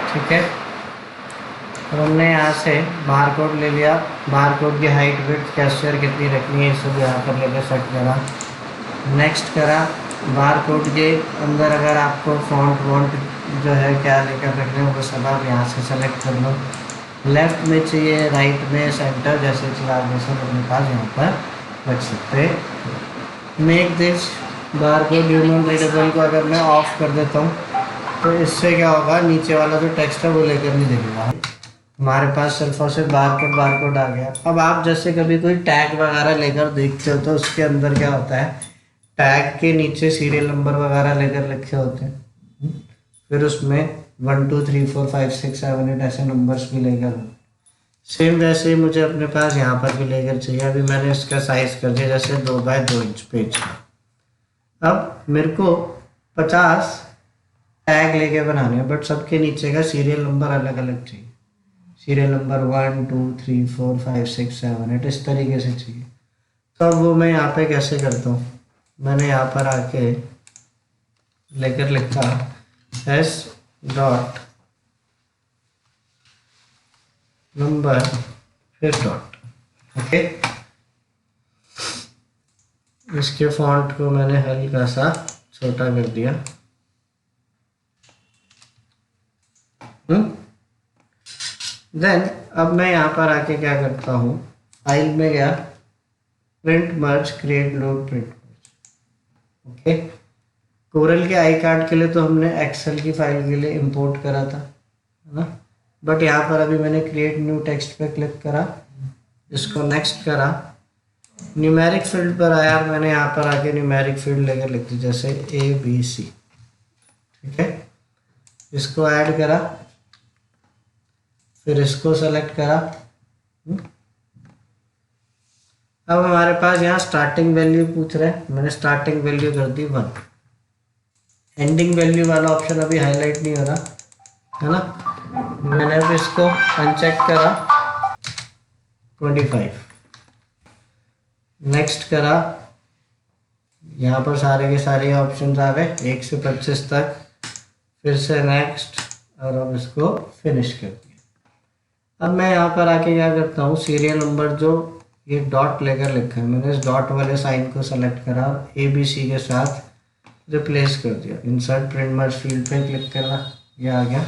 ठीक है। और हमने यहाँ से बार कोड ले लिया, बार कोड की हाइट विड्थ कैशियर कितनी रखनी है ये सब यहाँ पर लेकर सेट करा। नेक्स्ट करा, बार कोड के अंदर अगर आपको फॉन्ट वॉन्ट जो है क्या लेकर रखना है वो सब आप यहाँ से सेलेक्ट कर लो। लेफ्ट में चाहिए, राइट में, सेंटर, जैसे चला जैसे अपने पास यहाँ पर रख सकते हैं। Make this bar code human readable को अगर मैं ऑफ कर देता हूँ तो इससे क्या होगा, नीचे वाला जो टेक्स्ट है वो लेकर नहीं दिखेगा, हमारे पास सिर्फ और सिर्फ बार कोड आ गया। अब आप जैसे कभी कोई टैग वगैरह लेकर देखते हो तो उसके अंदर क्या होता है, टैग के नीचे सीरियल नंबर वगैरह लेकर लिखे होते हैं, फिर उसमें 1 2 3 4 5 6 7 8 ऐसे नंबर्स भी लेकर। सेम वैसे ही मुझे अपने पास यहाँ पर भी लेकर चाहिए। अभी मैंने इसका साइज कर दिया जैसे 2 बाय 2 इंच पेज का। अब मेरे को 50 टैग लेके बनाने हैं, बट सबके नीचे का सीरियल नंबर अलग अलग चाहिए। सीरियल नंबर 1 2 3 4 5 6 7 8 इस तरीके से चाहिए। तो अब वो मैं यहाँ पे कैसे करता हूँ, मैंने यहाँ पर आके लेकर लिखा एस डॉट नंबर फिर डॉट। ओके, इसके फॉन्ट को मैंने हल्का सा छोटा कर दिया। देन अब मैं यहाँ पर आके क्या करता हूँ, फाइल में गया, प्रिंट मर्ज क्रिएट लोड प्रिंट मर्ज। ओके, कोरल के आई कार्ड के लिए तो हमने एक्सेल की फाइल के लिए इंपोर्ट करा था, है ना, बट यहाँ पर अभी मैंने क्रिएट न्यू टेक्स्ट पे क्लिक करा, इसको नेक्स्ट करा, न्यूमेरिक फील्ड पर आया, मैंने यहाँ पर आके न्यूमेरिक फील्ड लेकर लिख दी जैसे ABC। ठीक है, इसको ऐड करा, फिर इसको सेलेक्ट करा। अब हमारे पास यहाँ स्टार्टिंग वैल्यू पूछ रहे हैं, मैंने स्टार्टिंग वैल्यू कर दी 1। एंडिंग वैल्यू वाला ऑप्शन अभी हाईलाइट नहीं हो रहा है ना, मैंने अब इसको अनचेक करा 25। नेक्स्ट करा, यहाँ पर सारे के सारे ऑप्शन आ गए 1 से 25 तक, फिर से नेक्स्ट, और अब इसको फिनिश कर दिया। अब मैं यहाँ पर आके क्या करता हूँ, सीरियल नंबर जो ये डॉट लेकर लिखा है, मैंने इस डॉट वाले साइन को सेलेक्ट करा और ABC के साथ रिप्लेस कर दिया। इंसर्ट प्रिंट मर्ज फील्ड पे क्लिक करना, ये आ गया।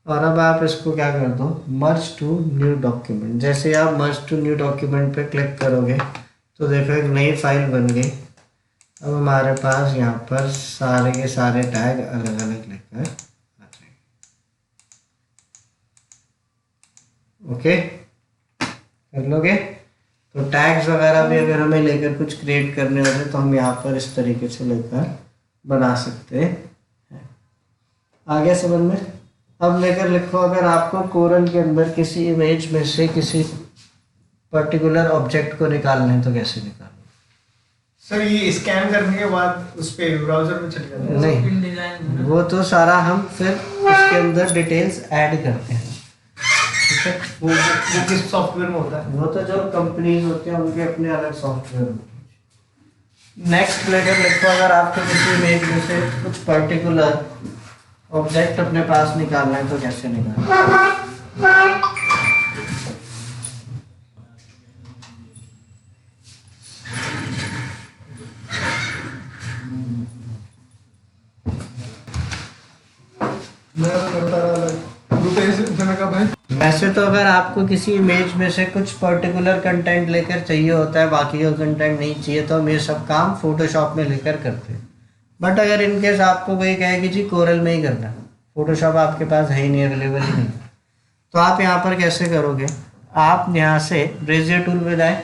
और अब आप इसको क्या कर दो, मर्ज टू न्यू डॉक्यूमेंट। जैसे आप मर्ज टू न्यू डॉक्यूमेंट पे क्लिक करोगे तो देखो एक नई फाइल बन गई। अब हमारे पास यहाँ पर सारे के सारे टैग अलग अलग लेकर आ जाएंगे। ओके, कर लोगे? तो टैग्स वगैरह भी अगर हमें लेकर कुछ क्रिएट करने होते तो हम यहाँ पर इस तरीके से लेकर बना सकते हैं। आगे समझ में? अब लेकर लिखो, अगर आपको कोरल के अंदर किसी इमेज में से किसी पर्टिकुलर ऑब्जेक्ट को निकालना है तो कैसे निकालना? सर ये स्कैन करने के बाद उस पे ब्राउजर में चले जाता है? नहीं, वो तो सारा हम फिर उसके अंदर डिटेल्स ऐड करते हैं। ठीक है, वो किस सॉफ्टवेयर में होता है? वो तो जो कंपनीज होते हैं उनके अपने अलग सॉफ्टवेयर होते हैं। नेक्स्ट लेकर लिखो, अगर आपको किसी इमेज में से कुछ पर्टिकुलर ऑब्जेक्ट अपने पास निकालना है तो कैसे निकालना? वैसे तो अगर आपको किसी इमेज में से कुछ पर्टिकुलर कंटेंट लेकर चाहिए होता है, बाकी का कंटेंट नहीं चाहिए, तो हम ये सब काम फोटोशॉप में लेकर करते हैं। बट अगर इनकेस आपको कोई कहे कि जी कोरल में ही करना है, फोटोशॉप आपके पास है ही नहीं, अवेलेबल ही नहीं, तो आप यहाँ पर कैसे करोगे? आप यहाँ से ब्रेजियर टूल में जाए।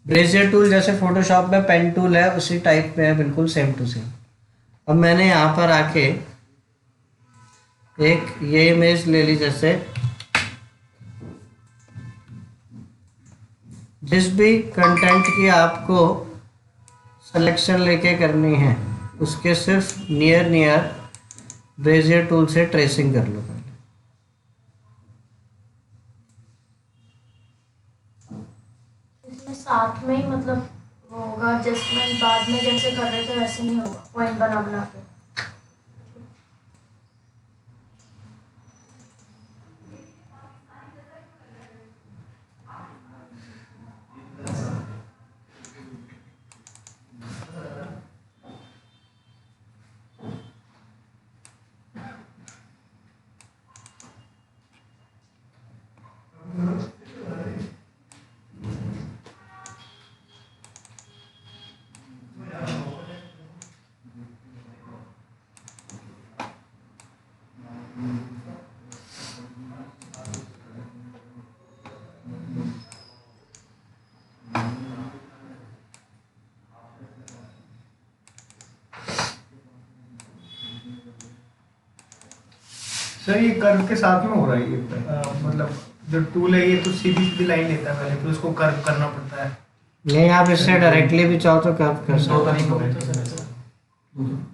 ब्रेजियर टूल जैसे फोटोशॉप में पेन टूल है उसी टाइप में है, बिल्कुल सेम टू सेम। अब मैंने यहाँ पर आके एक ये इमेज ले ली, जैसे जिस भी कंटेंट की आपको सिलेक्शन लेके करनी है उसके सिर्फ नियर ब्रेजियर टूल से ट्रेसिंग कर लो पहले। इसमें साथ में ही मतलब होगा एडजस्टमेंट, बाद में जैसे कर रहे थे वैसे नहीं होगा, पॉइंट बना बना के। सर ये कर्व के साथ में हो रहा है ये मतलब जो टूल है ये तो सीधी सीधी लाइन लेता है पहले, फिर उसको कर्व करना पड़ता है। नहीं, आप इससे डायरेक्टली भी चाहो तो कर्व कर दो सकते तरीकों में।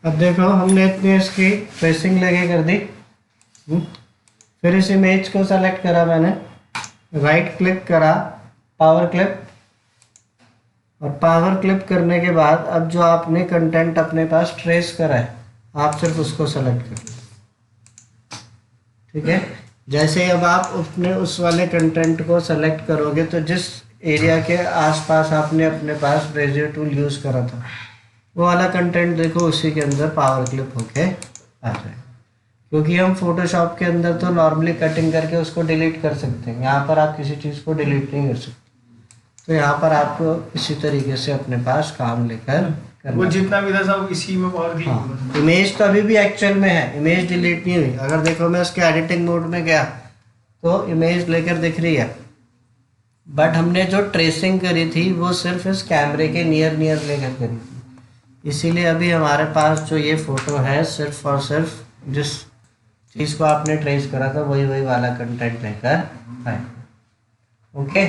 अब देखो हमने इतनी इसकी ट्रेसिंग लगे कर दी। फिर इस इमेज को सेलेक्ट करा मैंने, राइट क्लिक करा, पावर क्लिप, और पावर क्लिप करने के बाद अब जो आपने कंटेंट अपने पास ट्रेस करा है आप सिर्फ उसको सेलेक्ट कर लो। ठीक है, जैसे ही अब आप अपने उस वाले कंटेंट को सेलेक्ट करोगे तो जिस एरिया के आसपास आपने अपने पास बेजियर टूल यूज़ करा था वो वाला कंटेंट देखो उसी के अंदर पावर क्लिप होके आ जाए। क्योंकि हम फोटोशॉप के अंदर तो नॉर्मली कटिंग करके उसको डिलीट कर सकते हैं, यहाँ पर आप किसी चीज़ को डिलीट नहीं कर सकते। तो यहाँ पर आपको इसी तरीके से अपने पास काम लेकर वो जितना भी था सब इसी में पावर क्लिक हुआ। इमेज तो अभी भी एक्चुअल में है, इमेज डिलीट नहीं हुई। अगर देखो मैं उसके एडिटिंग मोड में गया तो इमेज लेकर दिख रही है, बट हमने जो ट्रेसिंग करी थी वो सिर्फ इस कैमरे के नियर लेकर करी थी। इसीलिए अभी हमारे पास जो ये फ़ोटो है सिर्फ और सिर्फ जिस चीज़ को आपने ट्रेस करा था वही वाला कंटेंट लेकर आए। ओके।